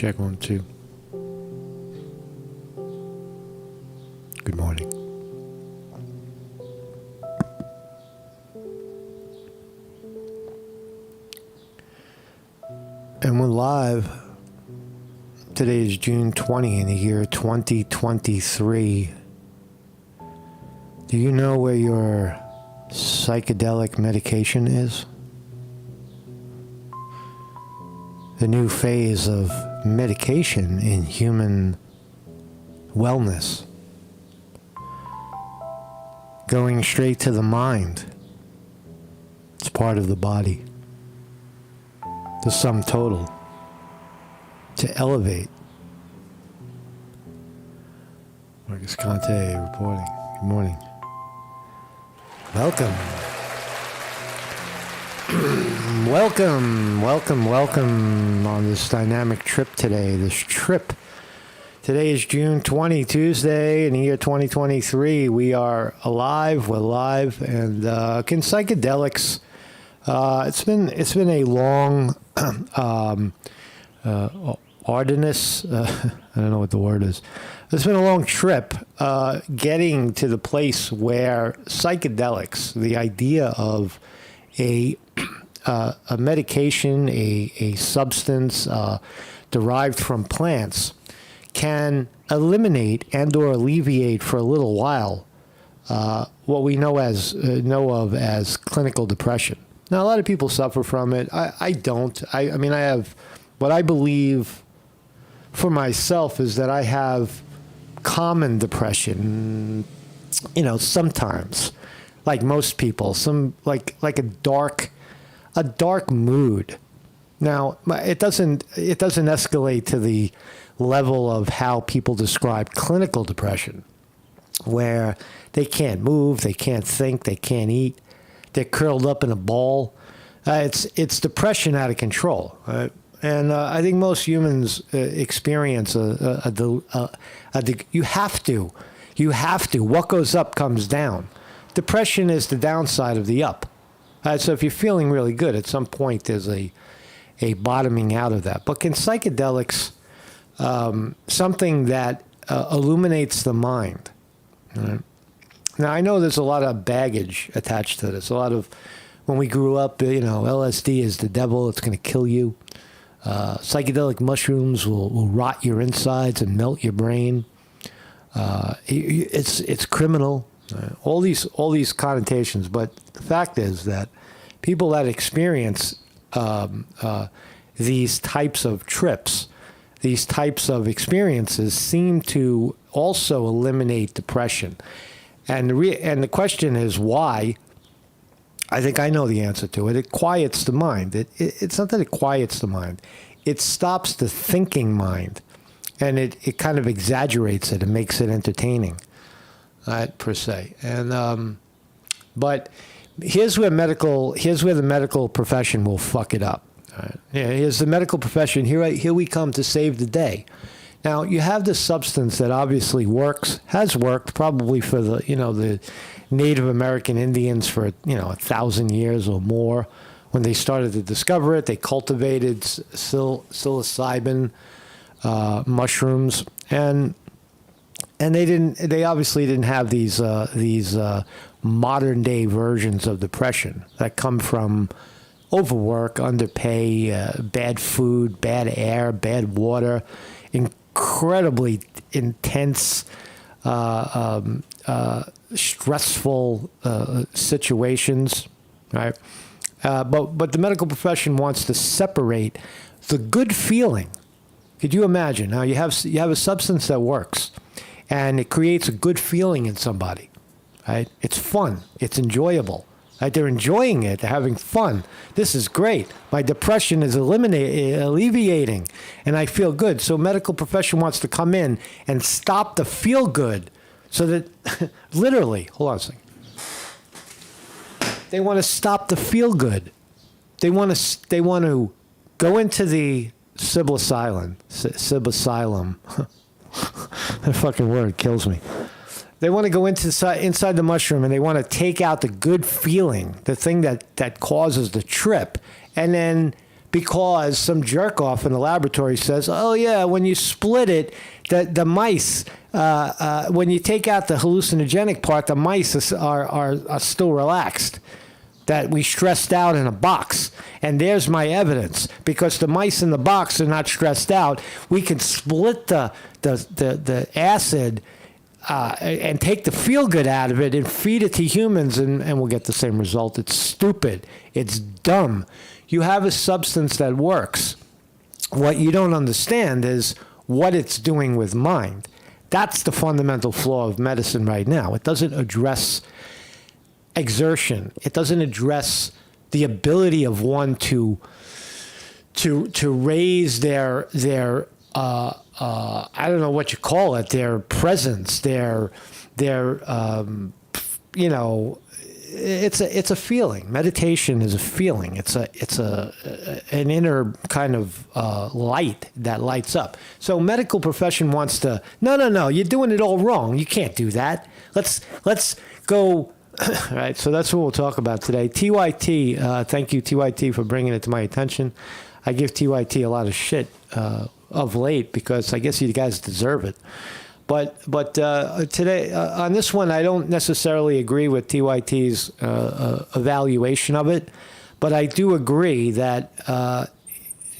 Check 1, 2. Good morning. And we're live. Today is June 20 in the year 2023. Do you know where your psychedelic medication is? The new phase of medication in human wellness. Going straight to the mind. It's part of the body. The sum total. To elevate. Marcus Conte reporting. Good morning. Welcome. welcome on this dynamic trip today. Today is June 20, Tuesday in the year 2023. We are alive, we're live, and can psychedelics, it's been a long, arduous, I don't know what the word is. It's been a long trip getting to the place where psychedelics, the idea of a medication, a substance derived from plants, can eliminate and or alleviate for a little while what we know of as clinical depression. Now, a lot of people suffer from it. I don't. I mean, I have what I believe for myself is that I have common depression. You know, sometimes, like most people, like a dark mood. Now, it doesn't escalate to the level of how people describe clinical depression, where they can't move, they can't think, they can't eat, they're curled up in a ball. It's depression out of control, right? And I think most humans experience you have to. What goes up comes down. Depression is the downside of the up. So if you're feeling really good, at some point there's a bottoming out of that. But can psychedelics, something that illuminates the mind? Right? Now, I know there's a lot of baggage attached to this. A lot of, when we grew up, LSD is the devil, it's going to kill you. Psychedelic mushrooms will rot your insides and melt your brain. It's criminal. All these connotations, but the fact is that people that experience these types of trips, these types of experiences, seem to also eliminate depression. And the question is why. I think I know the answer to it. It quiets the mind. It's not that it quiets the mind. It stops the thinking mind, and it kind of exaggerates it and makes it entertaining. Per se, and but here's where the medical profession will fuck it up. Right? Yeah, here's the medical profession. Here we come to save the day. Now you have this substance that obviously has worked probably for the Native American Indians for 1,000 years or more. When they started to discover it, they cultivated psilocybin mushrooms and they obviously didn't have these modern day versions of depression that come from overwork, underpay, bad food, bad air, bad water, incredibly intense, stressful situations, right? But the medical profession wants to separate the good feeling. Could you imagine? Now you have a substance that works. And it creates a good feeling in somebody, right? It's fun. It's enjoyable. Right? They're enjoying it. They're having fun. This is great. My depression is alleviating, and I feel good. So medical profession wants to come in and stop the feel good so that, literally, hold on a second. They want to stop the feel good. They want to go into the psilocybin. That fucking word kills me. They want to go inside the mushroom and they want to take out the good feeling, the thing that causes the trip, and then because some jerk off in the laboratory says, oh yeah, when you split it, the mice, when you take out the hallucinogenic part, the mice are still relaxed. That we stressed out in a box. And there's my evidence. Because the mice in the box are not stressed out, we can split the acid and take the feel-good out of it and feed it to humans, and we'll get the same result. It's stupid. It's dumb. You have a substance that works. What you don't understand is what it's doing with mind. That's the fundamental flaw of medicine right now. It doesn't address exertion. It doesn't address the ability of one to raise their I don't know what you call it, their presence, their you know, it's a feeling. Meditation is a feeling. It's an inner kind of light that lights up. So medical profession wants to no, you're doing it all wrong. You can't do that. Let's go. All right, so that's what we'll talk about today. TYT, thank you, TYT, for bringing it to my attention. I give TYT a lot of shit of late because I guess you guys deserve it. But today, on this one, I don't necessarily agree with TYT's evaluation of it, but I do agree that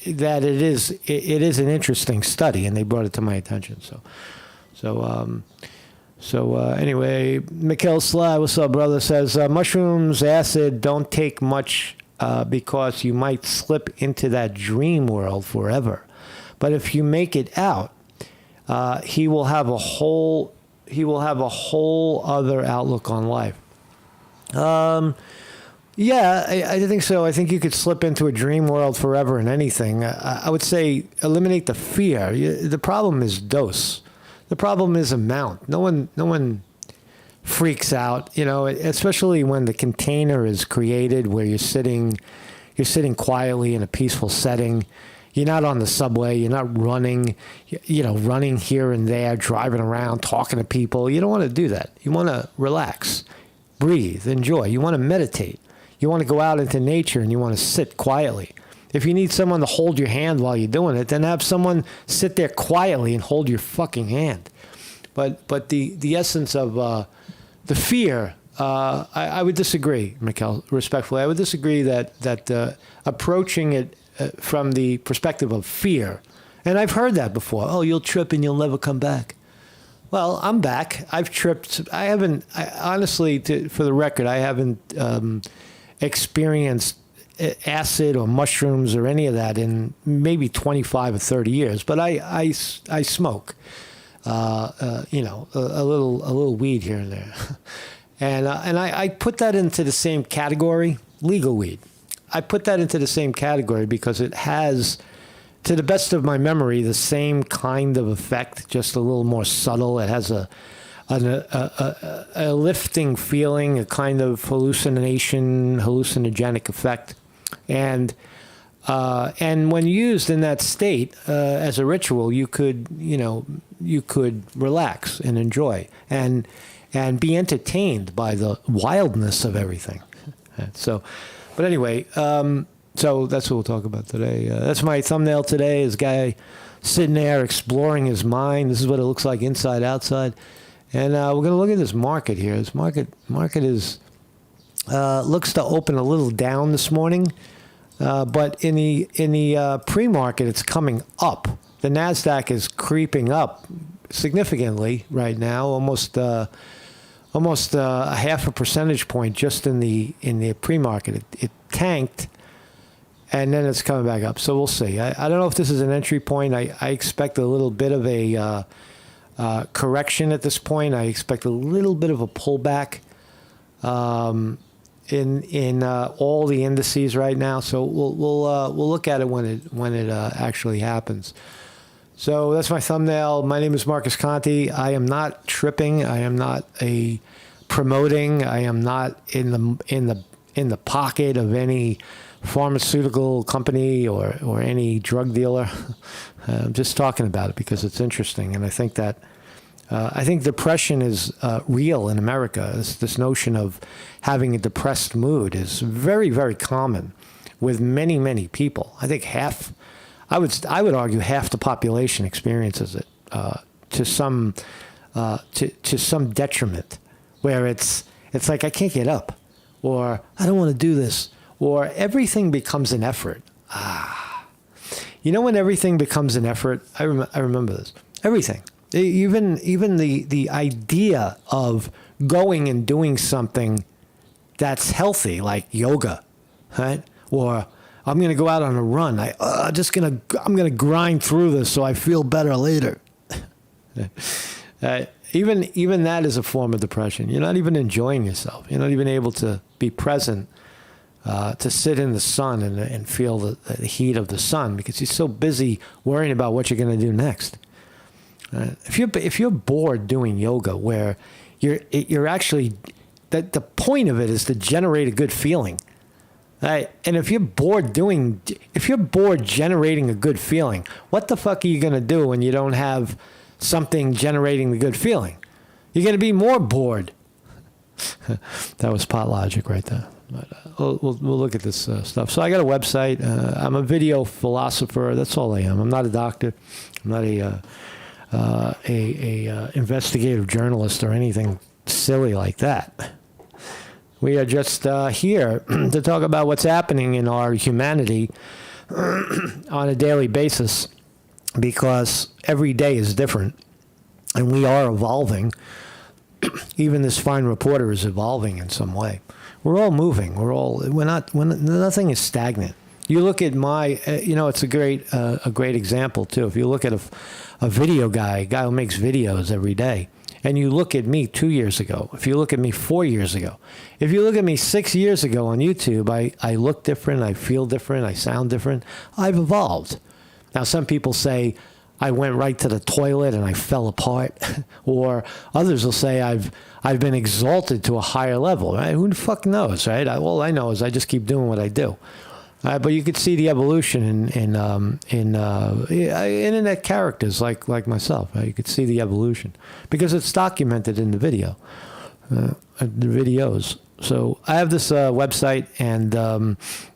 that it is an interesting study, and they brought it to my attention. So anyway, Mikhail Sly, what's up, brother, says, mushrooms, acid, don't take much because you might slip into that dream world forever. But if you make it out, he will have a whole other outlook on life. Yeah, I think so. I think you could slip into a dream world forever in anything. I would say eliminate the fear. The problem is dose. The problem is amount. No one freaks out, you know, especially when the container is created where you're sitting quietly in a peaceful setting. You're not on the subway. You're not running, running here and there, driving around, talking to people. You don't want to do that. You want to relax, breathe, enjoy. You want to meditate. You want to go out into nature and you want to sit quietly. If you need someone to hold your hand while you're doing it, then have someone sit there quietly and hold your fucking hand. But the essence of the fear, I would disagree, Mikhail, respectfully. I would disagree that approaching it from the perspective of fear, and I've heard that before. Oh, you'll trip and you'll never come back. Well, I'm back. I've tripped. Honestly, for the record, I haven't experienced acid or mushrooms or any of that in maybe 25 or 30 years. But I smoke, a little weed here and there, and I put that into the same category, legal weed. I put that into the same category because it has, to the best of my memory, the same kind of effect, just a little more subtle. It has a lifting feeling, a kind of hallucinogenic effect. And when used in that state as a ritual, you could relax and enjoy and be entertained by the wildness of everything. But anyway, so that's what we'll talk about today. That's my thumbnail today, is a guy sitting there exploring his mind. This is what it looks like inside, outside. And we're going to look at this market here. This market is looks to open a little down this morning. But in the pre-market, it's coming up. The NASDAQ is creeping up significantly right now, almost a half a percentage point just in the pre-market. It tanked, and then it's coming back up. So we'll see. I don't know if this is an entry point. I expect a little bit of a correction at this point. I expect a little bit of a pullback in all the indices right now. So we'll look at it when it actually happens. So that's my thumbnail. My name is Marcus Conte. I am not tripping. I am not promoting. I am not in the pocket of any pharmaceutical company or any drug dealer. I'm just talking about it because it's interesting, and I think that depression is real in America. This notion of having a depressed mood is very, very common. with many, many people. I think I would argue half the population experiences it to some detriment, where it's like I can't get up, or I don't want to do this, or everything becomes an effort. You know when everything becomes an effort? I remember this. Everything. Even the idea of going and doing something that's healthy, like yoga, right? Or I'm going to go out on a run. I'm going to grind through this so I feel better later. Even that is a form of depression. You're not even enjoying yourself. You're not even able to be present, to sit in the sun and feel the heat of the sun, because you're so busy worrying about what you're going to do next. If you're bored doing yoga, where you're actually, the point of it is to generate a good feeling, right? And if you're bored generating a good feeling, what the fuck are you going to do when you don't have something generating the good feeling? You're going to be more bored. That was pot logic right there. But we'll look at this stuff. So I got a website. I'm a video philosopher. That's all I am. I'm not a doctor. I'm not a investigative journalist or anything silly like that. We are just here to talk about what's happening in our humanity on a daily basis, because every day is different and we are evolving. Even this fine reporter is evolving in some way. We're all moving. Nothing is stagnant. You look at it's a great example too. If you look at a video guy, a guy who makes videos every day, and you look at me 2 years ago, if you look at me 4 years ago, if you look at me 6 years ago on YouTube, I look different, I feel different, I sound different. I've evolved. Now, some people say I went right to the toilet and I fell apart, or others will say I've been exalted to a higher level. Right? Who the fuck knows, right? All I know is I just keep doing what I do. But you could see the evolution in internet characters like myself. Right? You could see the evolution because it's documented in the video, the videos. So I have this website, and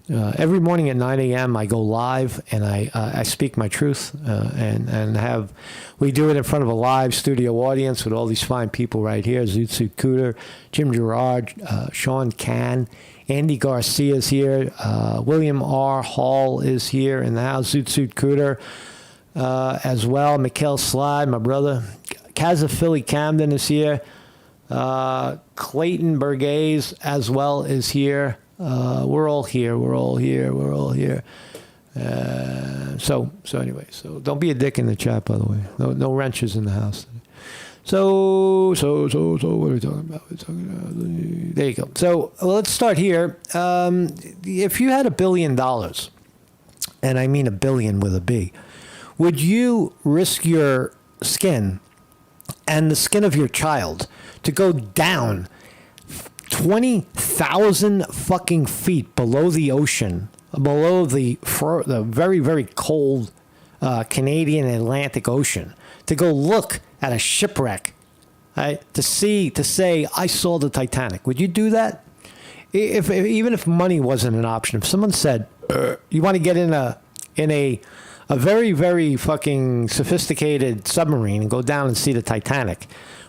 every morning at 9 a.m. I go live and I speak my truth, and we do it in front of a live studio audience with all these fine people right here: Zoot Cooter, Jim Gerard, Sean Can. Andy Garcia is here. William R. Hall is here in the house. Zoot Cooter as well. Mikhail Slide, my brother. Kaza Philly Camden is here. Clayton Burgess as well is here. We're all here. So anyway, so don't be a dick in the chat, by the way. No wrenches in the house. So what are we talking about? There you go. So let's start here. If you had $1 billion, and I mean $1 billion with a B, would you risk your skin and the skin of your child to go down 20,000 fucking feet below the ocean, below the very, very cold Canadian Atlantic Ocean, to go look at a shipwreck, right? To say, I saw the Titanic? Would you do that? Even if money wasn't an option, if someone said, you want to get in a very, very fucking sophisticated submarine and go down and see the Titanic,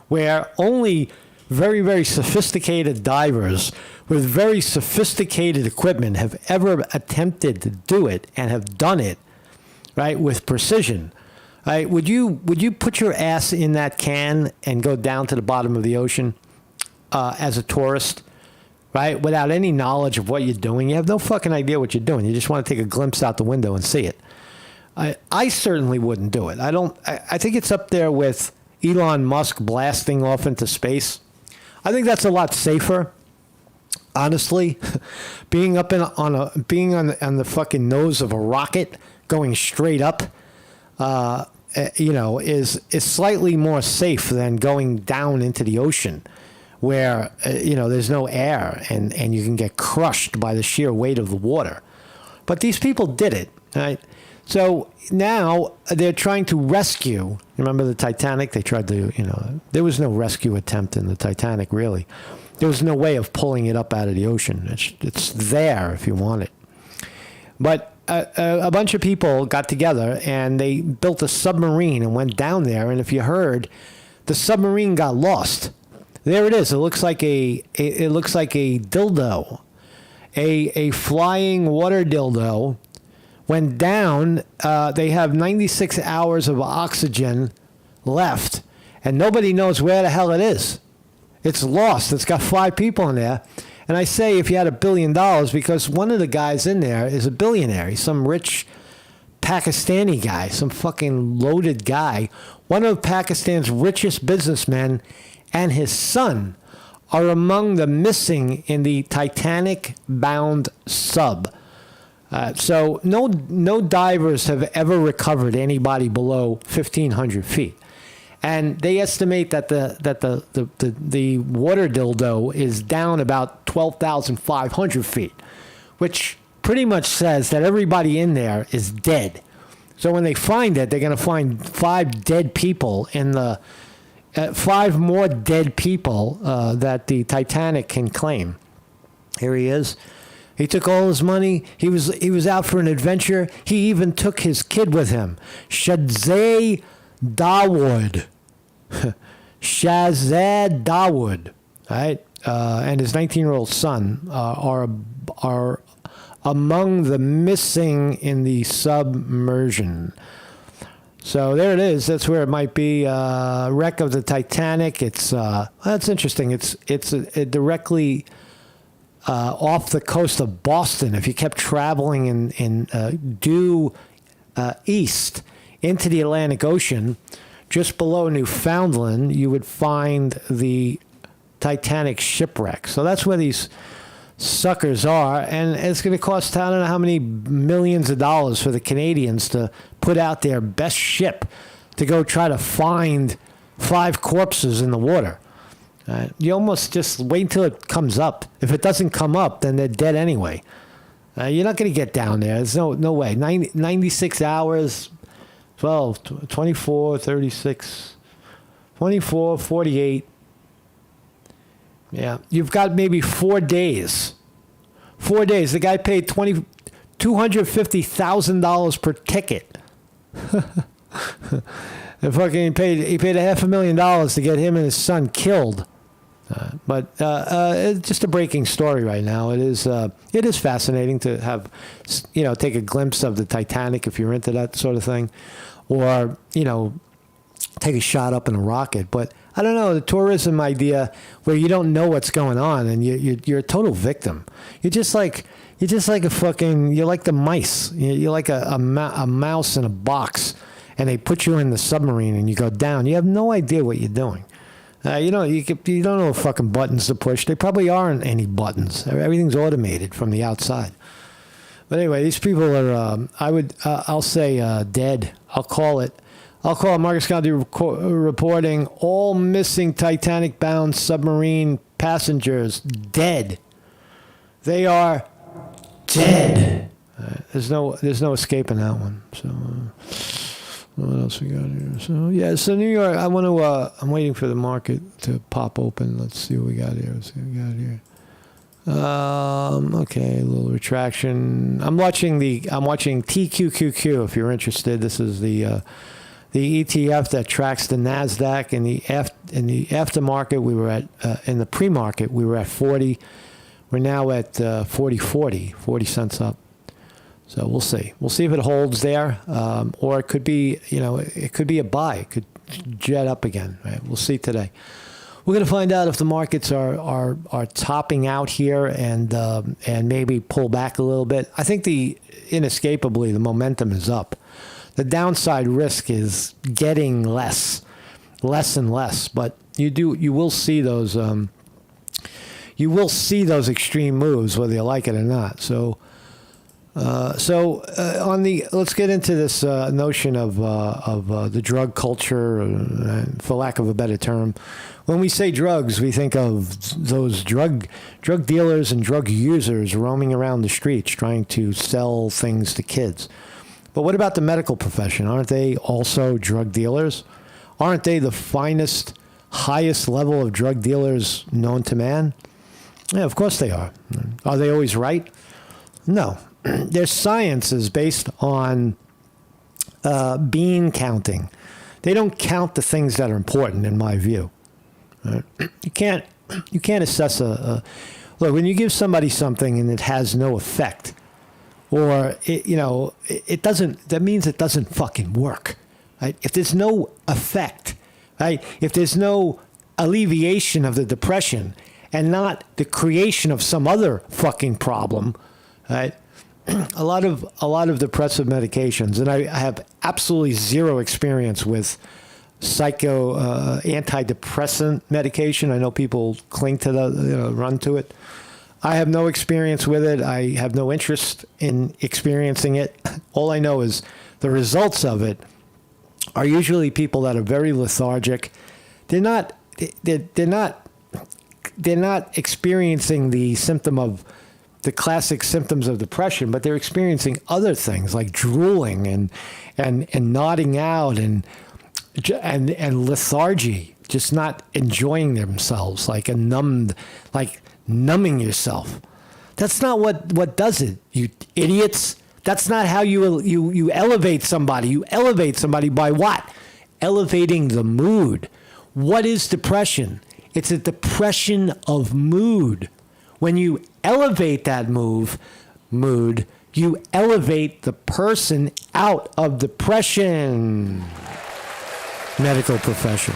where only very, very sophisticated divers with very sophisticated equipment have ever attempted to do it and have done it, right, with precision. Right? Would you put your ass in that can and go down to the bottom of the ocean as a tourist, right? Without any knowledge of what you're doing. You have no fucking idea what you're doing. You just want to take a glimpse out the window and see it. I certainly wouldn't do it. I think it's up there with Elon Musk blasting off into space. I think that's a lot safer, honestly. Being up on the fucking nose of a rocket going straight up, is slightly more safe than going down into the ocean, where there's no air and you can get crushed by the sheer weight of the water. But these people did it, right? So now they're trying to rescue. Remember the Titanic? They tried to, there was no rescue attempt in the Titanic, really. There was no way of pulling it up out of the ocean. It's there if you want it. But a bunch of people got together and they built a submarine and went down there. And if you heard, the submarine got lost. There it is. It looks like a dildo, a flying water dildo. Went down. They have 96 hours of oxygen left, and nobody knows where the hell it is. It's lost. It's got 5 people in there. And I say if you had $1 billion, because one of the guys in there is a billionaire. He's some rich Pakistani guy, some fucking loaded guy. One of Pakistan's richest businessmen and his son are among the missing in the Titanic-bound sub. So no divers have ever recovered anybody below 1,500 feet. And they estimate that the water dildo is down about 12,500 feet, which pretty much says that everybody in there is dead. So when they find it, they're going to find 5 dead people in the 5 more dead people that the Titanic can claim. Here he is. He took all his money. He was out for an adventure. He even took his kid with him, Shahzad Dawood. Shahzad Dawood, right? And his 19-year-old son are among the missing in the submersion. So there it is. That's where it might be. Wreck of the Titanic. It's that's interesting. It's directly off the coast of Boston. If you kept traveling in due east into the Atlantic Ocean, just below Newfoundland, you would find the Titanic shipwreck. So that's where these suckers are, and it's going to cost I don't know how many millions of dollars for the Canadians to put out their best ship to go try to find 5 corpses in the water. You almost just wait until it comes up. If it doesn't come up, then they're dead anyway. You're not going to get down there. There's no way. 96 hours, 12, 24, 36, 24, 48. Yeah, you've got maybe 4 days. 4 days. The guy paid $250,000 per ticket. He paid $500,000 to get him and his son killed. But it's just a breaking story right now. It is fascinating to have, take a glimpse of the Titanic if you're into that sort of thing, or take a shot up in a rocket. But I don't know, the tourism idea where you don't know what's going on and you're a total victim. You're like the mice. You're like a mouse in a box, and they put you in the submarine and you go down. You have no idea what you're doing. You don't know what fucking buttons to push. There probably aren't any buttons. Everything's automated from the outside. But anyway, these people are, I'll say dead. I'll call it Marcus County reporting all missing Titanic-bound submarine passengers dead. They are dead. There's no escaping that one. So what else we got here? So New York. I'm waiting for the market to pop open. Let's see what we got here. Okay, a little retraction. I'm watching TQQQ. If you're interested, this is the ETF that tracks the Nasdaq. In the aftermarket, we were at in the pre-market we were at 40. We're now at 40 cents up. So we'll see. We'll see if it holds there, or it could be it could be a buy. It could jet up again. Right? We'll see today. We're going to find out if the markets are topping out here and maybe pull back a little bit. I think inescapably the momentum is up. The downside risk is getting less and less, but you will see those extreme moves whether you like it or not. So let's get into this notion of the drug culture, for lack of a better term. When we say drugs, we think of those drug dealers and drug users roaming around the streets trying to sell things to kids. But what about the medical profession? Aren't they also drug dealers? Aren't they the finest, highest level of drug dealers known to man? Yeah, of course they are. Are they always right? No. their science is based on bean counting. They don't count the things that are important, in my view. Right? You can't assess look, when you give somebody something and it has no effect, or it doesn't. That means it doesn't fucking work. Right? If there's no effect, right? If there's no alleviation of the depression and not the creation of some other fucking problem, right? A lot of depressive medications, and I have absolutely zero experience with antidepressant medication. I know people cling to run to it. I have no experience with it. I have no interest in experiencing it. All I know is the results of it are usually people that are very lethargic. They're not experiencing the symptom of the classic symptoms of depression, but they're experiencing other things like drooling and nodding out and lethargy, just not enjoying themselves, like numbing yourself. That's not what does it, you idiots. That's not how you elevate somebody. You elevate somebody by what? Elevating the mood. What is depression? It's a depression of mood. When you elevate that mood, you elevate the person out of depression. Medical profession.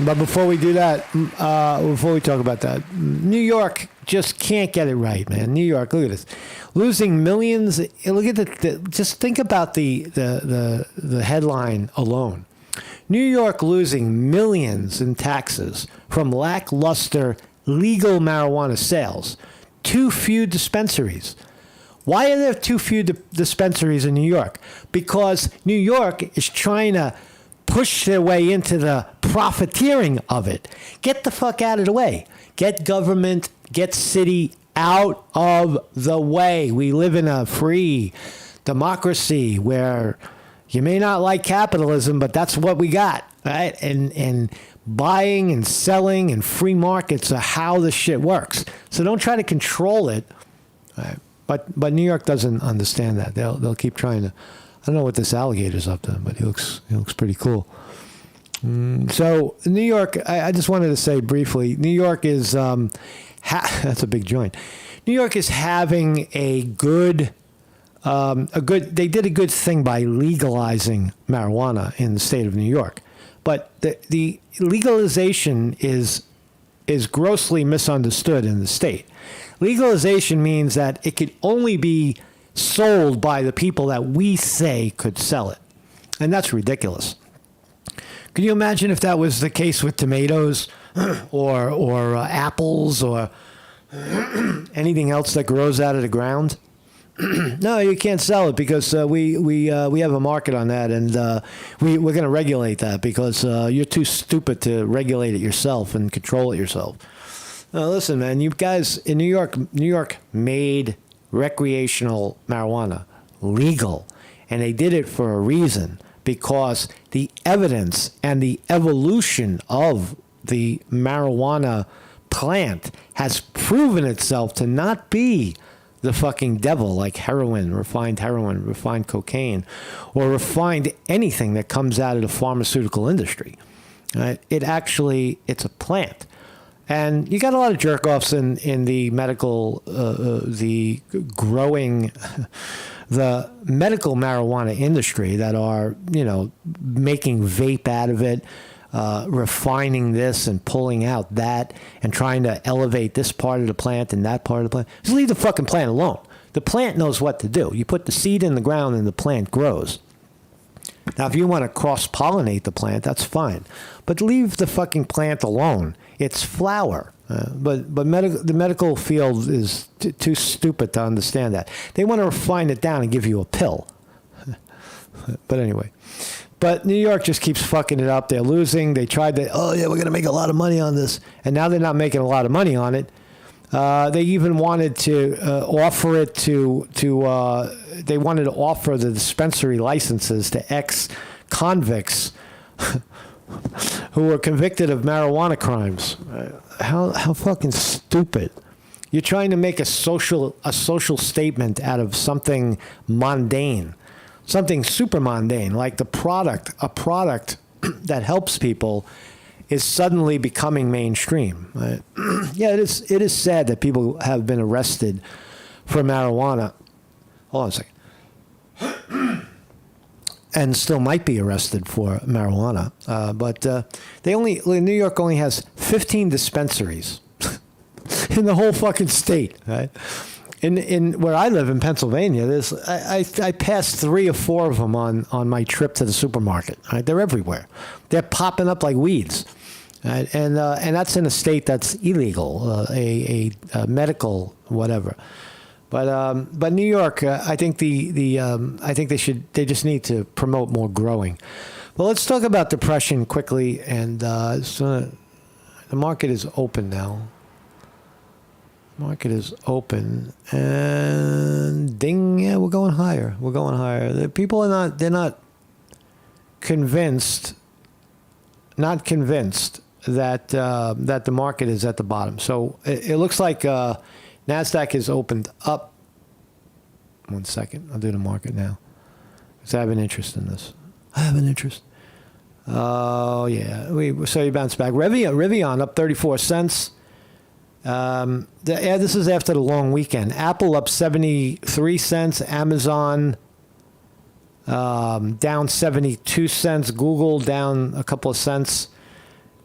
But before we do that, before we talk about that, New York just can't get it right, man. New York, look at this, losing millions. Look at just think about the headline alone. New York losing millions in taxes from lackluster legal marijuana sales. Too few dispensaries. Why are there too few dispensaries in New York? Because New York is trying to push their way into the profiteering of it. Get the fuck out of the way. Get government, get city out of the way. We live in a free democracy where you may not like capitalism, but that's what we got, right? And buying and selling and free markets are how this shit works. So don't try to control it. Right? But New York doesn't understand that. They'll keep trying to. I don't know what this alligator's up to, but he looks pretty cool. So New York, I just wanted to say briefly, New York is that's a big joint. New York is having they did a good thing by legalizing marijuana in the state of New York, but the legalization is grossly misunderstood in the state. Legalization means that it could only be sold by the people that we say could sell it, and that's ridiculous. Can you imagine if that was the case with tomatoes or apples or anything else that grows out of the ground? No, you can't sell it because we have a market on that, and we're going to regulate that because you're too stupid to regulate it yourself and control it yourself. Now, listen, man, you guys in New York made recreational marijuana legal, and they did it for a reason, because the evidence and the evolution of the marijuana plant has proven itself to not be the fucking devil, like heroin, refined cocaine, or refined anything that comes out of the pharmaceutical industry. Right? It's a plant. And you got a lot of jerk-offs in the medical, the medical marijuana industry that are, making vape out of it, refining this and pulling out that and trying to elevate this part of the plant and that part of the plant. Just leave the fucking plant alone. The plant knows what to do. You put the seed in the ground and the plant grows. Now, if you want to cross-pollinate the plant, that's fine. But leave the fucking plant alone. It's flower. But the medical field is too stupid to understand that. They want to refine it down and give you a pill. But anyway. But New York just keeps fucking it up. They're losing. They tried to, we're going to make a lot of money on this. And now they're not making a lot of money on it. They even wanted to offer it they wanted to offer the dispensary licenses to ex-convicts who were convicted of marijuana crimes. How fucking stupid You're trying to make a social statement out of something mundane, something super mundane, like a product that helps people is suddenly becoming mainstream. Right? Yeah, it is sad that people have been arrested for marijuana. Hold on a second. And still might be arrested for marijuana. But New York only has 15 dispensaries in the whole fucking state, right? In where I live in Pennsylvania, I passed 3 or 4 of them on my trip to the supermarket. Right? They're everywhere. They're popping up like weeds, right? And that's in a state that's illegal, a medical whatever. But New York, I think I think they just need to promote more growing. Well, let's talk about depression quickly, and the market is open now. Market is open, and ding, yeah, we're going higher. We're going higher. The people are not convinced that that the market is at the bottom. So it looks like NASDAQ has opened up. 1 second, I'll do the market now, because I have an interest in this. I have an interest. Oh yeah, so you bounce back. Rivian up 34 cents. This is after the long weekend. Apple up 73 cents. Amazon down 72 cents. Google down a couple of cents.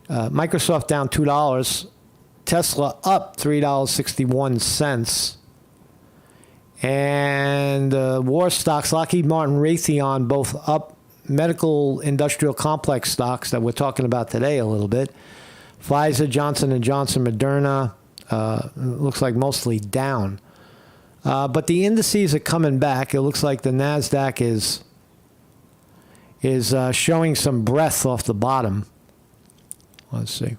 Microsoft down $2. Tesla up $3.61. And war stocks, Lockheed Martin, Raytheon, both up. Medical industrial complex stocks that we're talking about today a little bit. Pfizer, Johnson & Johnson, Moderna, looks like mostly down. But the indices are coming back. It looks like the NASDAQ is showing some breath off the bottom. Let's see.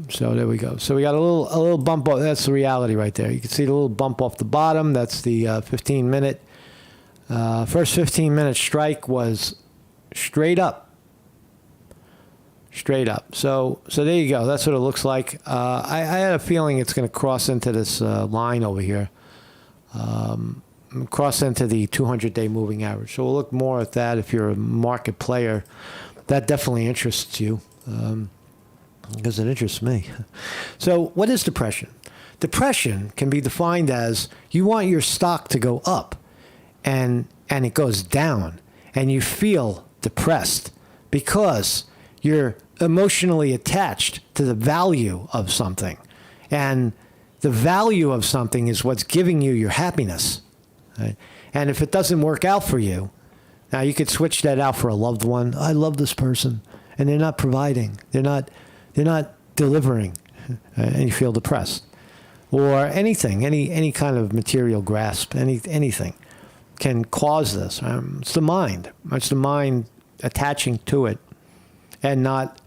So there we go. So we got a little bump off. That's the reality right there. You can see the little bump off the bottom. That's the 15-minute. First 15-minute strike was straight up. Straight up. So there you go. That's what it looks like. I had a feeling it's going to cross into this line over here. Cross into the 200-day moving average. So we'll look more at that if you're a market player. That definitely interests you. Because it interests me. So what is depression? Depression can be defined as you want your stock to go up and it goes down and you feel depressed because you're emotionally attached to the value of something. And the value of something is what's giving you your happiness. Right? And if it doesn't work out for you, now you could switch that out for a loved one. I love this person and they're not providing. They're not delivering, and you feel depressed. Or anything, any kind of material grasp, anything can cause this. It's the mind. It's the mind attaching to it and not,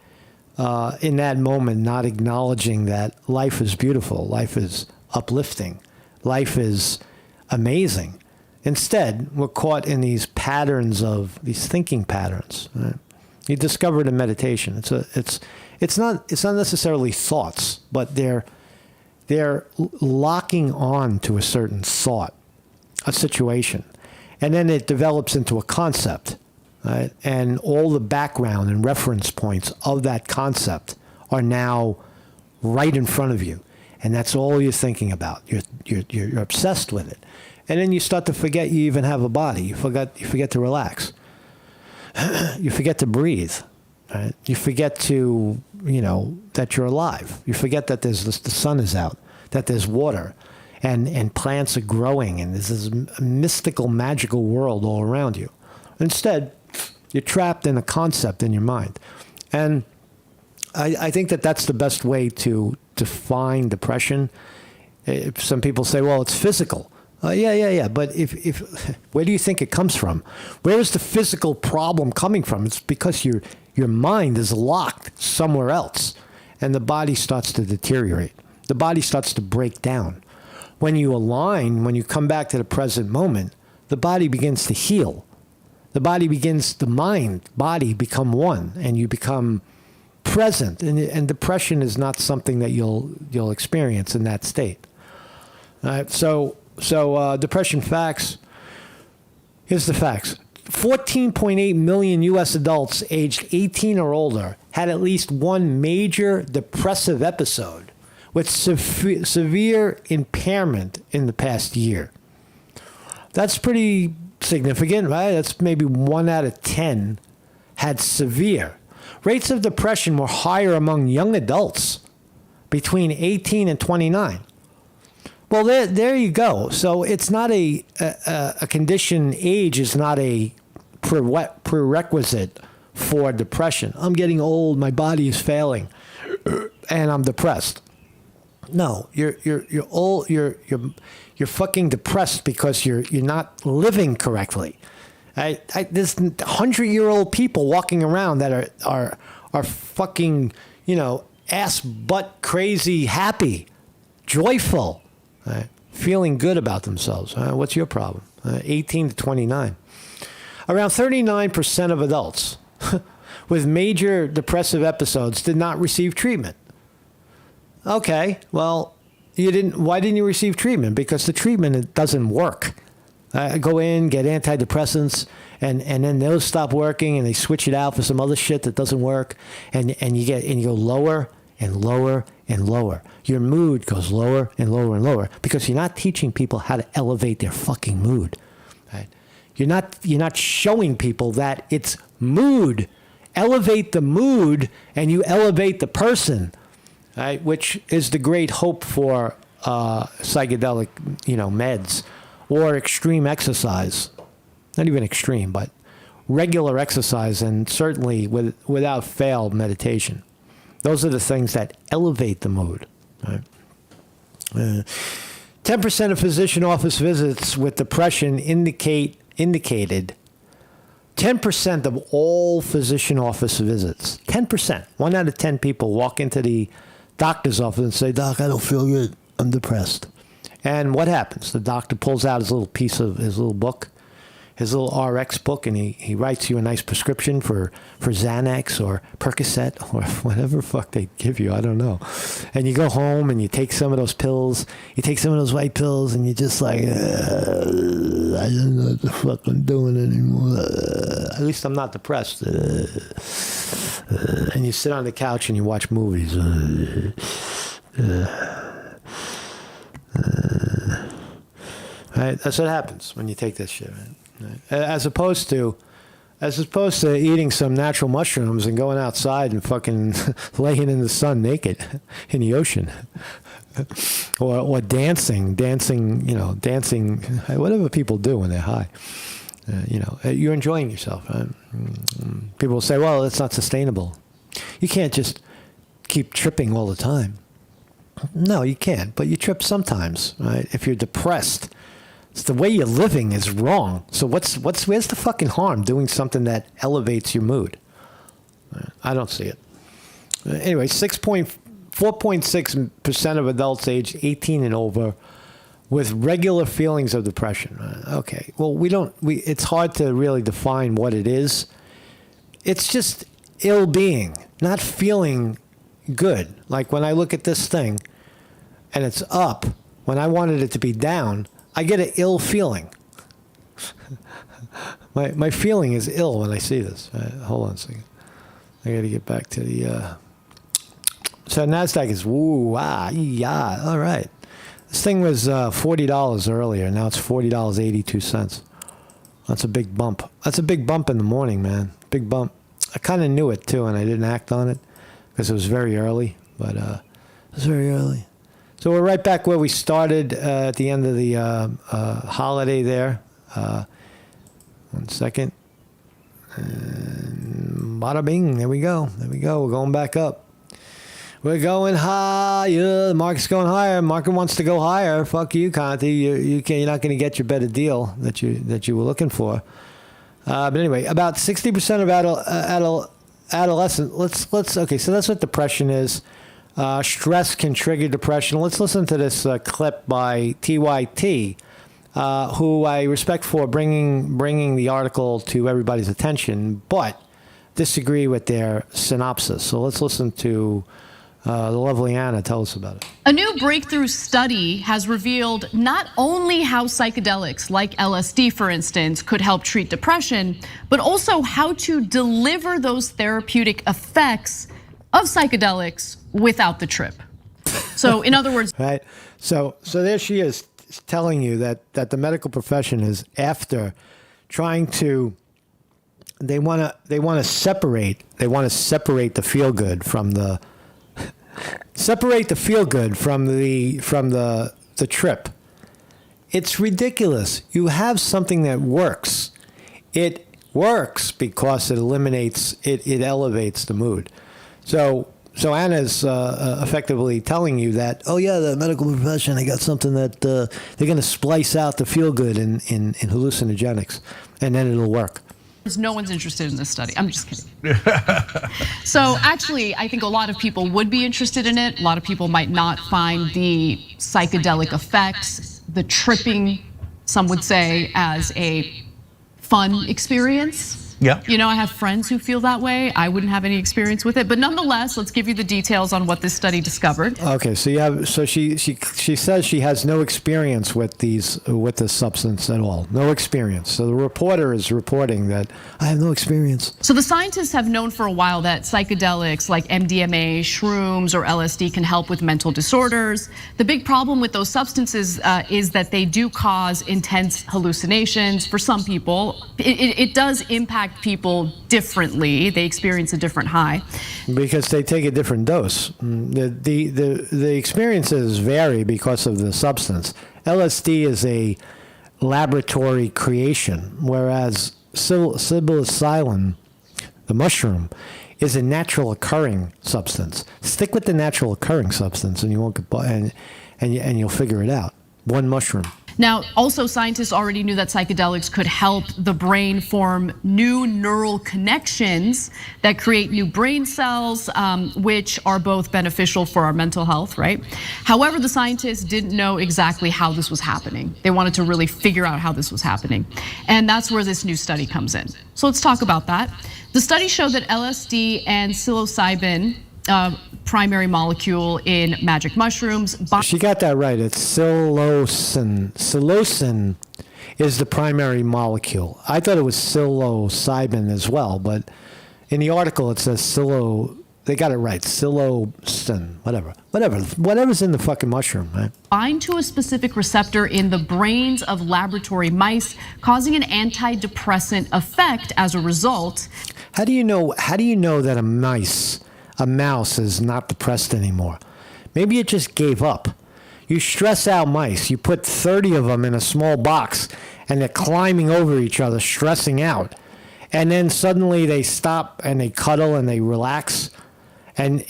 in that moment, not acknowledging that life is beautiful, life is uplifting, life is amazing. Instead, we're caught in these patterns these thinking patterns. Right? You discover it in meditation. It's not necessarily thoughts, but they're locking on to a certain thought, a situation, and then it develops into a concept, right? And all the background and reference points of that concept are now right in front of you, and that's all you're thinking about. You're obsessed with it, and then you start to forget you even have a body. You forget to relax. You forget to breathe. Right? You forget to, that you're alive. You forget that the sun is out, that there's water, and plants are growing, and there's this mystical, magical world all around you. Instead, you're trapped in a concept in your mind. And I think that's the best way to define depression. Some people say, well, it's physical. Yeah. But if where do you think it comes from? Where is the physical problem coming from? It's because your mind is locked somewhere else, and the body starts to deteriorate. The body starts to break down. When you align, when you come back to the present moment, the body begins to heal. The mind, body become one, and you become present, and depression is not something that you'll experience in that state. All right, so depression facts. Here's the facts. 14.8 million U.S. adults aged 18 or older had at least one major depressive episode with severe impairment in the past year. That's pretty significant, right? That's maybe 1 out of 10 had severe. Rates of depression were higher among young adults between 18 and 29. Well, there you go. So it's not a condition. Age is not a prerequisite for depression. I'm getting old. My body is failing, and I'm depressed. No, you're old. You're fucking depressed because you're not living correctly. There's 100-year-old people walking around that are fucking, ass butt crazy, happy, joyful. Right? Feeling good about themselves. What's your problem? 18 to 29. Around 39% of adults with major depressive episodes did not receive treatment. Okay, well, why didn't you receive treatment? Because the treatment doesn't work. Go in, get antidepressants, and then those stop working, and they switch it out for some other shit that doesn't work, and you go lower and lower and lower. Your mood goes lower and lower and lower because you're not teaching people how to elevate their fucking mood. Right? You're not showing people that it's mood. Elevate the mood, and you elevate the person, right? Which is the great hope for psychedelic, meds or extreme exercise. Not even extreme, but regular exercise, and certainly without fail meditation. Those are the things that elevate the mood. Right? 10% of physician office visits with depression indicated 10% of all physician office visits. 10%. 1 out of 10 people walk into the doctor's office and say, "Doc, I don't feel good. I'm depressed." And what happens? The doctor pulls out his little piece of his little book, his little RX book, and he writes you a nice prescription for Xanax or Percocet or whatever fuck they give you. I don't know. And you go home and you take some of those pills. You take some of those white pills, and you're just like, I don't know what the fuck I'm doing anymore. At least I'm not depressed. And you sit on the couch and you watch movies. Right? That's what happens when you take this shit, man. Right? As opposed to eating some natural mushrooms and going outside and fucking laying in the sun naked in the ocean, or dancing, whatever people do when they're high. You're enjoying yourself. Right? People will say, "Well, it's not sustainable. You can't just keep tripping all the time." No, you can't, but you trip sometimes, right? If you're depressed, it's the way you're living is wrong. So where's the fucking harm doing something that elevates your mood? I don't see it. Anyway, 4.6% of adults aged 18 and over with regular feelings of depression. Okay, well, it's hard to really define what it is. It's just ill-being, not feeling good. Like when I look at this thing and it's up, when I wanted it to be down, I get an ill feeling. My feeling is ill when I see this. Hold on a second. I got to get back to the... So NASDAQ is yeah. All right. This thing was $40 earlier. Now it's $40.82. That's a big bump. That's a big bump in the morning, man. Big bump. I kind of knew it, too, and I didn't act on it because it was very early. But it was very early. So we're right back where we started at the end of the holiday there. 1 second. And bada bing. There we go. We're going back up. We're going higher. The market's going higher. Market wants to go higher. Fuck you, Conti. You're not going to get your better deal that you were looking for. But anyway, about 60% of adolescents. Okay. So that's what depression is. Stress can trigger depression. Let's listen to this clip by TYT, who I respect for bringing the article to everybody's attention. But disagree with their synopsis. So let's listen to the lovely Anna tell us about it. A new breakthrough study has revealed not only how psychedelics like LSD, for instance, could help treat depression, but also how to deliver those therapeutic effects of psychedelics without the trip. So in other words, right. So there she is telling you that the medical profession is after trying to, they want to separate the feel good from the trip. It's ridiculous. You have something that works. It works because it elevates the mood. So Anna's effectively telling you that, oh yeah, the medical profession, they got something that they're going to splice out the feel good in hallucinogenics, and then it'll work. No one's interested in this study. I'm just kidding. So actually, I think a lot of people would be interested in it. A lot of people might not find the psychedelic effects, the tripping, some would say, as a fun experience. Yeah. You know, I have friends who feel that way. I wouldn't have any experience with it, but nonetheless, let's give you the details on what this study discovered. Okay, so she says she has no experience with this substance at all. No experience. So the reporter is reporting that I have no experience. So the scientists have known for a while that psychedelics like MDMA, shrooms, or LSD can help with mental disorders. The big problem with those substances is that they do cause intense hallucinations for some people. It does impact people differently. They experience a different high because they take a different dose. The experiences vary because of the substance. LSD is a laboratory creation, whereas psilocybin, the mushroom, is a natural occurring substance. Stick with the natural occurring substance, and you won't get and you'll figure it out. One mushroom. Now, also scientists already knew that psychedelics could help the brain form new neural connections that create new brain cells, which are both beneficial for our mental health, right? However, the scientists didn't know exactly how this was happening. They wanted to really figure out how this was happening. And that's where this new study comes in. So let's talk about that. The study showed that LSD and psilocybin, primary molecule in magic mushrooms. She got that right. It's psilocin. Psilocin is the primary molecule. I thought it was psilocybin as well, but in the article it says they got it right. Psilocin, whatever's in the fucking mushroom, right? Bind to a specific receptor in the brains of laboratory mice, causing an antidepressant effect as a result. How do you know that a mouse is not depressed anymore? Maybe it just gave up. You stress out mice. You put 30 of them in a small box and they're climbing over each other, stressing out. And then suddenly they stop and they cuddle and they relax. And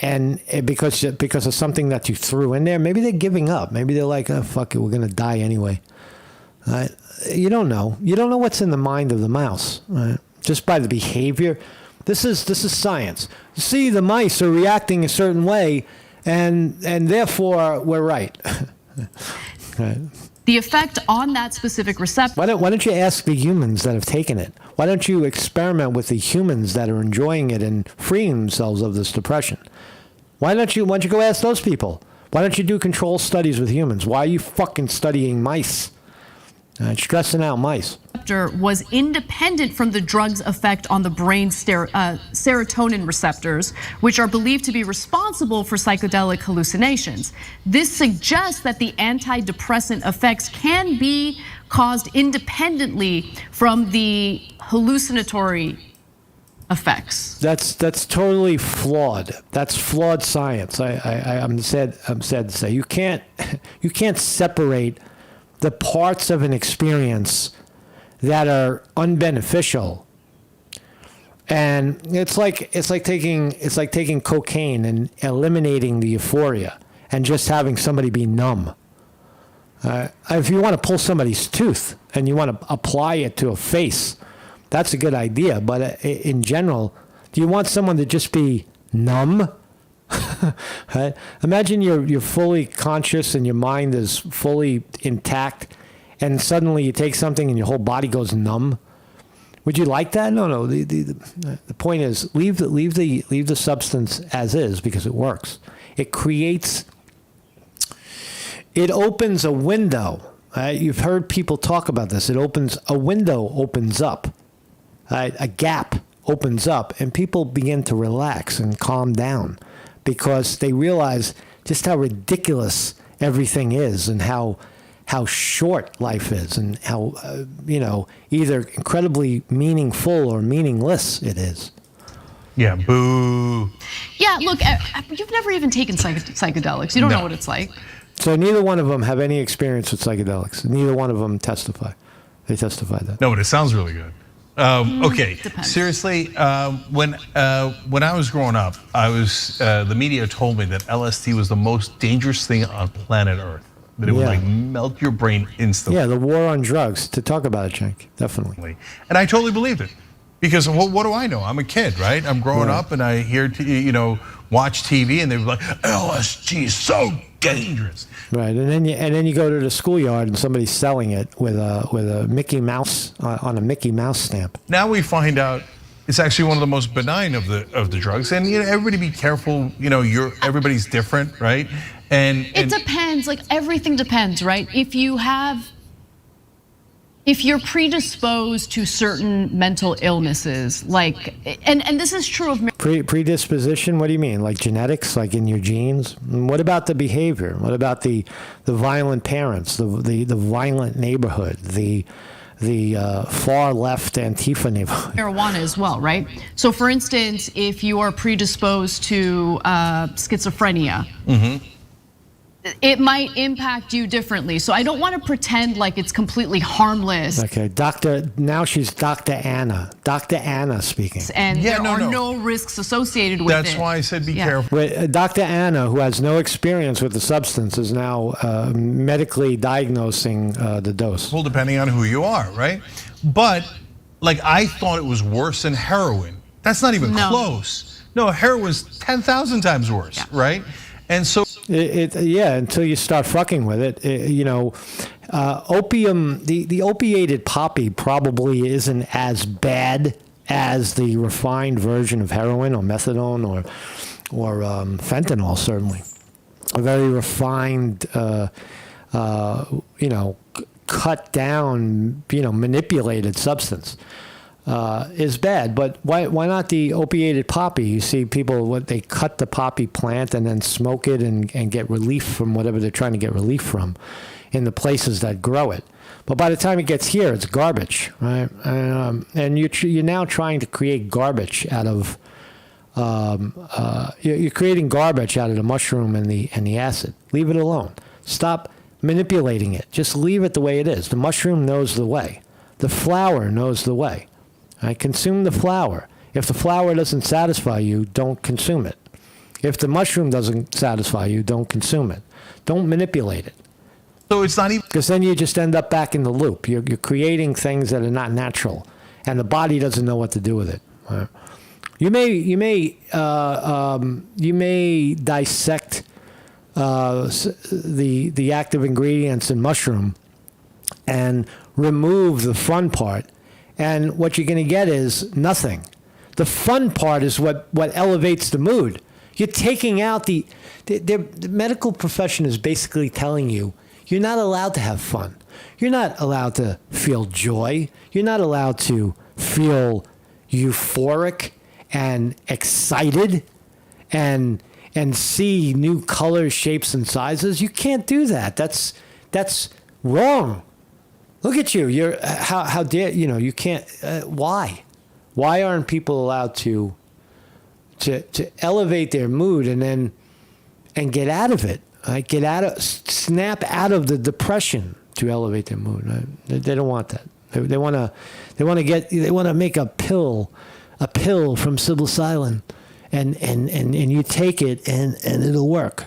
because of something that you threw in there, maybe they're giving up. Maybe they're like, oh, fuck it, we're going to die anyway. You don't know. You don't know what's in the mind of the mouse, right? Just by the behavior. This is science. See, the mice are reacting a certain way, and therefore we're right. Right. The effect on that specific receptor. Why don't you ask the humans that have taken it? Why don't you experiment with the humans that are enjoying it and freeing themselves of this depression? Why don't you go ask those people? Why don't you do control studies with humans? Why are you fucking studying mice? Stressing out mice. Was independent from the drug's effect on the brain's serotonin receptors, which are believed to be responsible for psychedelic hallucinations. This suggests that the antidepressant effects can be caused independently from the hallucinatory effects. That's totally flawed. That's flawed science. I'm sad to say you can't separate the parts of an experience that are unbeneficial. And it's like taking cocaine and eliminating the euphoria and just having somebody be numb. If you want to pull somebody's tooth and you want to apply it to a face, that's a good idea. But in general, do you want someone to just be numb? Right? Imagine you're fully conscious and your mind is fully intact, and suddenly you take something and your whole body goes numb. Would you like that? No. The point is leave the substance as is because it works. It opens a window. You've heard people talk about this. A window opens up. A gap opens up, and people begin to relax and calm down because they realize just how ridiculous everything is and how short life is and how, either incredibly meaningful or meaningless it is. Yeah, boo. Yeah, look, you've never even taken psychedelics. You don't know what it's like. So neither one of them have any experience with psychedelics. Neither one of them testify. They testify that. No, but it sounds really good. Okay, Depends. seriously, when I was growing up, the media told me that LSD was the most dangerous thing on planet Earth. That it would like melt your brain instantly. Yeah, the war on drugs. To talk about it, Cenk, definitely. And I totally believed it. Because what do I know? I'm a kid, right? I'm growing up and I hear, watch TV and they were like, LSD is so dangerous. Right, and then you go to the schoolyard and somebody's selling it with a Mickey Mouse on a Mickey Mouse stamp. Now we find out it's actually one of the most benign of the drugs, and everybody be careful. Everybody's different, right? And it depends. Like everything depends, right? If you're predisposed to certain mental illnesses, like, and this is true of predisposition. What do you mean? Like genetics, like in your genes? And what about the behavior? What about the violent parents, the violent neighborhood, the far left Antifa neighborhood? Marijuana as well, right? So, for instance, if you are predisposed to schizophrenia. It might impact you differently. So I don't want to pretend like it's completely harmless. Okay, now she's Dr. Anna. Dr. Anna speaking. And there are no risks associated with it. That's why I said be careful. Dr. Anna, who has no experience with the substance, is now medically diagnosing the dose. Well, depending on who you are, right? But like I thought it was worse than heroin. That's not even close. No, heroin's 10,000 times worse, right? And so until you start fucking with it, opium, the opiated poppy probably isn't as bad as the refined version of heroin or methadone or fentanyl. Certainly, a very refined, cut down, manipulated substance. Is bad, but why not the opiated poppy? You see people, they cut the poppy plant and then smoke it and get relief from whatever they're trying to get relief from in the places that grow it. But by the time it gets here, it's garbage, right? And you're now trying to create garbage out of, you're creating garbage out of the mushroom and the acid. Leave it alone. Stop manipulating it. Just leave it the way it is. The mushroom knows the way. The flower knows the way. Consume the flower. If the flower doesn't satisfy you, don't consume it. If the mushroom doesn't satisfy you, don't consume it. Don't manipulate it. So it's not even... Because then you just end up back in the loop. You're creating things that are not natural, and the body doesn't know what to do with it. Right? You may dissect the active ingredients in mushroom and remove the fun part. And what you're going to get is nothing. The fun part is what elevates the mood. You're taking out the medical profession is basically telling you you're not allowed to have fun. You're not allowed to feel joy. You're not allowed to feel euphoric and excited and see new colors, shapes, and sizes. You can't do that. That's wrong. Look at you. You're how dare you can't. Why aren't people allowed to elevate their mood and get out of it? Right? Snap out of the depression to elevate their mood. Right? They don't want that. They want to make a pill from psilocybin, and you take it and it'll work.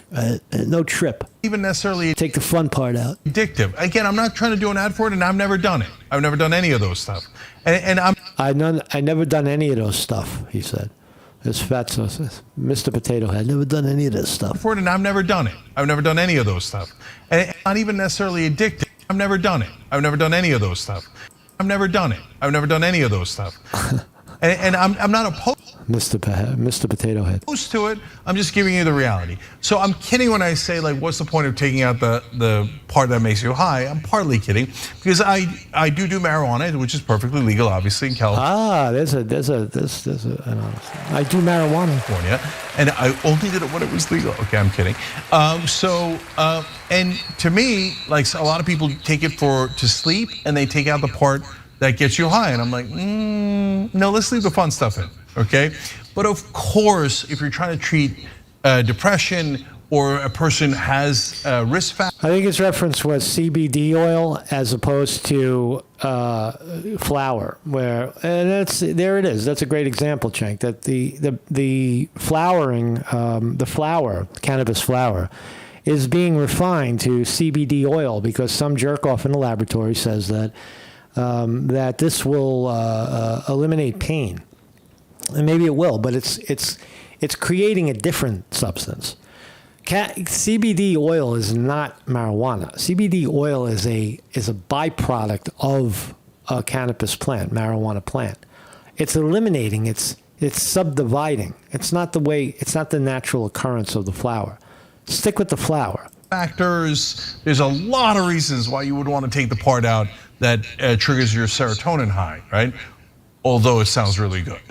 No trip. Even necessarily take the fun part out. Addictive. Again, I'm not trying to do an ad for it, and I've never done it. I've never done any of those stuff. I've never done any of those stuff. He said, "It's fat sauce." Mr. Potato Head never done any of this stuff. For it, and I've never done it. I've never done any of those stuff. And not even necessarily addictive. I've never done it. I've never done any of those stuff. I've never done it. I've never done any of those stuff. And I'm not opposed Mr. Potato Head. to it. I'm just giving you the reality. So I'm kidding when I say, like, what's the point of taking out the part that makes you high? I'm partly kidding because I do marijuana, which is perfectly legal, obviously, in California. I do marijuana. And I only did it when it was legal. Okay, I'm kidding. And to me, like, a lot of people take it to sleep, and they take out the part that gets you high, and I'm like, no, let's leave the fun stuff in, okay? But of course, if you're trying to treat depression or a person has risk factors. I think his reference was CBD oil as opposed to flower, and there it is. That's a great example, Cenk. That the flowering, the flower, cannabis flower, is being refined to CBD oil because some jerk off in the laboratory says that. That this will eliminate pain, and maybe it will, but it's creating a different substance. CBD oil is not marijuana. CBD oil is a byproduct of a cannabis plant, marijuana plant. It's eliminating. It's subdividing. It's not the natural occurrence of the flower. Stick with the flower. Factors. There's a lot of reasons why you would want to take the part out that triggers your serotonin high, right? Although it sounds really good.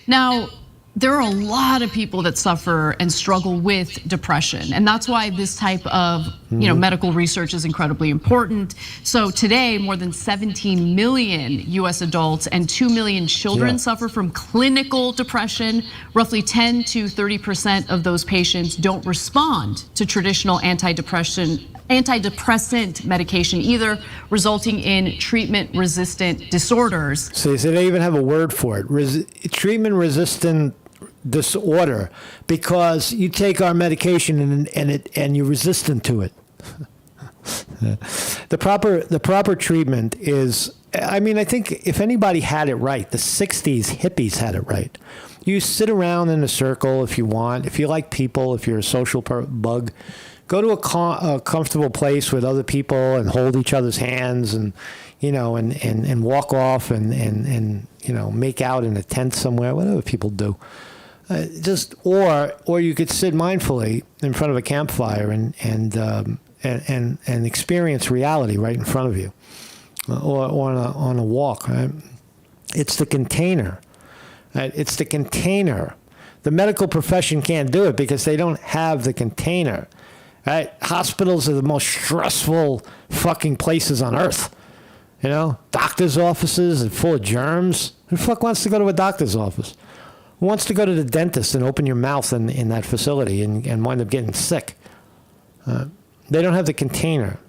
Now, there are a lot of people that suffer and struggle with depression, and that's why this type of medical research is incredibly important. So today, more than 17 million US adults and 2 million children suffer from clinical depression. Roughly 10 to 30% of those patients don't respond to traditional antidepressant medication either, resulting in treatment-resistant disorders. So they even have a word for it, treatment-resistant disorder, because you take our medication and you're resistant to it. The proper treatment is, I think if anybody had it right, the 60s hippies had it right. You sit around in a circle if you want, if you like people, if you're a social bug, go to a comfortable place with other people and hold each other's hands and walk off and make out in a tent somewhere, whatever people do. Or you could sit mindfully in front of a campfire and experience reality right in front of you, or on a walk. Right? It's the container. Right? It's the container. The medical profession can't do it because they don't have the container. Right? Hospitals are the most stressful fucking places on earth. Doctors' offices are full of germs. Who the fuck wants to go to a doctor's office? Who wants to go to the dentist and open your mouth in that facility and wind up getting sick? They don't have the container.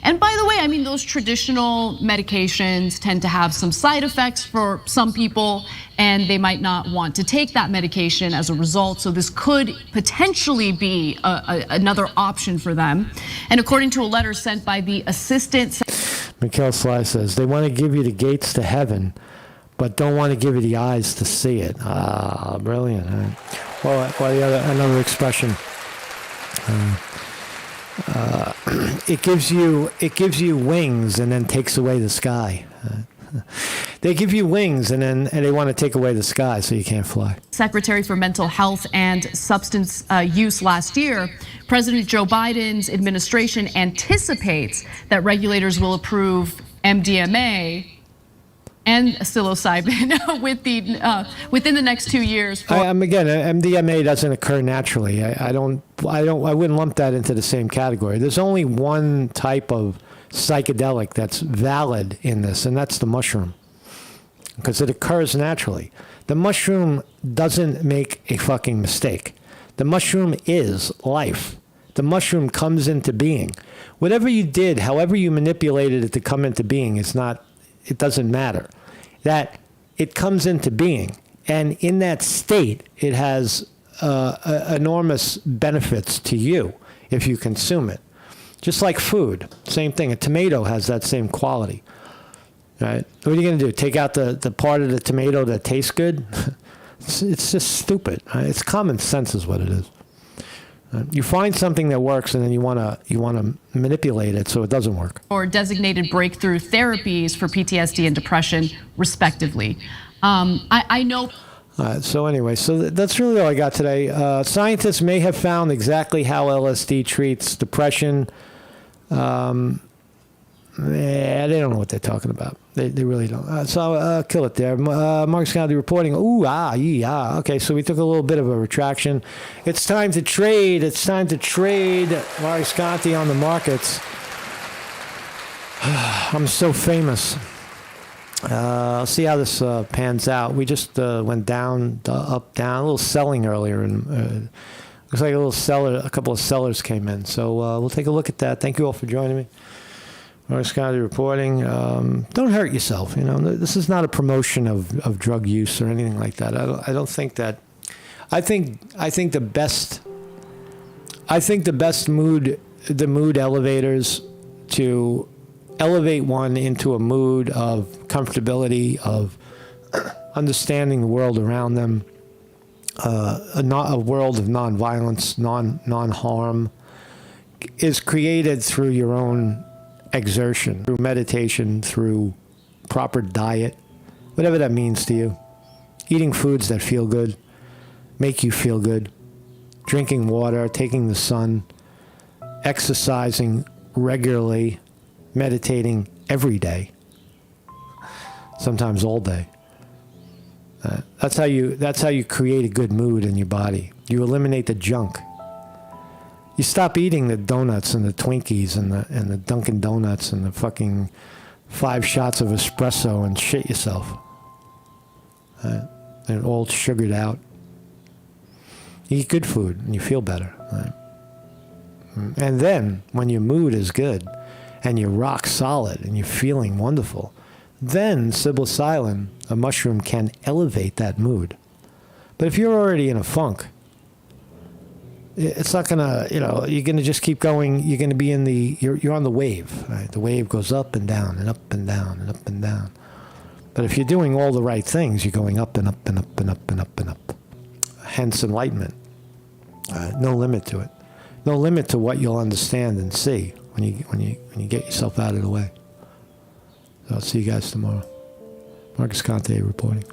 And by the way, those traditional medications tend to have some side effects for some people, and they might not want to take that medication as a result. So this could potentially be another option for them. And according to a letter sent by the assistant. Mikhail Sly says, they want to give you the gates to heaven, but don't want to give you the eyes to see it. Ah, brilliant. Well, another expression. It gives you wings and then takes away the sky. They give you wings and they want to take away the sky so you can't fly. Secretary for Mental Health and Substance Use last year, President Joe Biden's administration anticipates that regulators will approve MDMA and psilocybin within the next 2 years. Again, MDMA doesn't occur naturally. I wouldn't lump that into the same category. There's only one type of psychedelic that's valid in this, and that's the mushroom, because it occurs naturally. The mushroom doesn't make a fucking mistake. The mushroom is life. The mushroom comes into being. Whatever you did, however you manipulated it to come into being, it doesn't matter. That it comes into being, and in that state, it has enormous benefits to you if you consume it. Just like food, same thing. A tomato has that same quality, right? What are you going to do? Take out the part of the tomato that tastes good? It's just stupid. Right? It's common sense is what it is. You find something that works, and then you want to manipulate it so it doesn't work. Or designated breakthrough therapies for PTSD and depression, respectively. I know. So anyway, that's really all I got today. Scientists may have found exactly how LSD treats depression. Yeah, they don't know what they're talking about. They really don't. So kill it there. Mark Scotty reporting. Yeah. Okay, so we took a little bit of a retraction. It's time to trade. It's time to trade Mark Scotty on the markets. I'm so famous. I'll see how this pans out. We just went down, up, down. A little selling earlier, and looks like a couple of sellers came in. So we'll take a look at that. Thank you all for joining me. Mark Scotty reporting. Don't hurt yourself. This is not a promotion of drug use or anything like that. I don't think that. I think the best mood elevators to elevate one into a mood of comfortability, of understanding the world around them, a world of nonviolence, non-harm, is created through your own exertion, through meditation, through proper diet, whatever that means to you. Eating foods that feel good, make you feel good, drinking water, taking the sun, exercising regularly, meditating every day, sometimes all day. That's how you create a good mood in your body. You eliminate the junk. You stop eating the donuts and the Twinkies and the Dunkin' Donuts and the fucking 5 shots of espresso and shit yourself. And all sugared out. You eat good food and you feel better. And then when your mood is good and you're rock solid and you're feeling wonderful, then psilocybin, a mushroom, can elevate that mood. But if you're already in a funk, it's not gonna, you're gonna just keep going. You're gonna be you're on the wave, right? The wave goes up and down and up and down and up and down. But if you're doing all the right things, you're going up and up and up and up and up and up. Hence enlightenment. No limit to it. No limit to what you'll understand and see when you get yourself out of the way. So I'll see you guys tomorrow. Marcus Conte reporting.